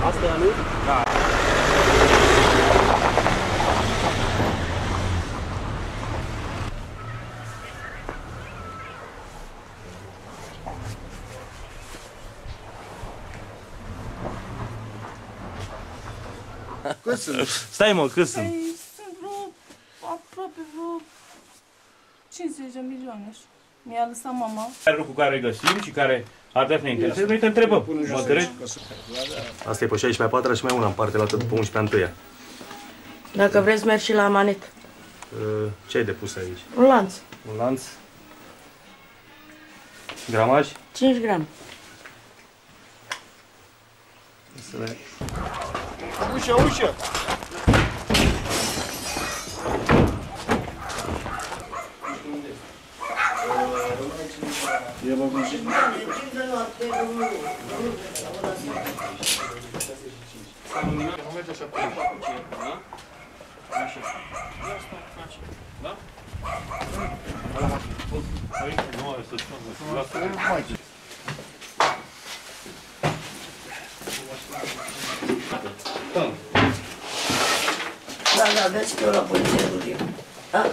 Asta e a lui? Da. Cât sunt? Stai mă, cât sunt? Păi sunt aproape vreo 50 de milioane așa. Mi-a lăsat mama. Lucru care găsim și care ar trebui să ne intereseze, noi te întrebăm. Mă înțelegi? Asta e pe 16-a patra și mai una în parte luată după 11-a întâia. Dacă vreți, mergi și la amanet. Ce ai depus aici? Un lanț. Un lanț? Gramaj? 5 grame. Ușă! E bă, cum și... Da, vezi că eu la poliție. Da?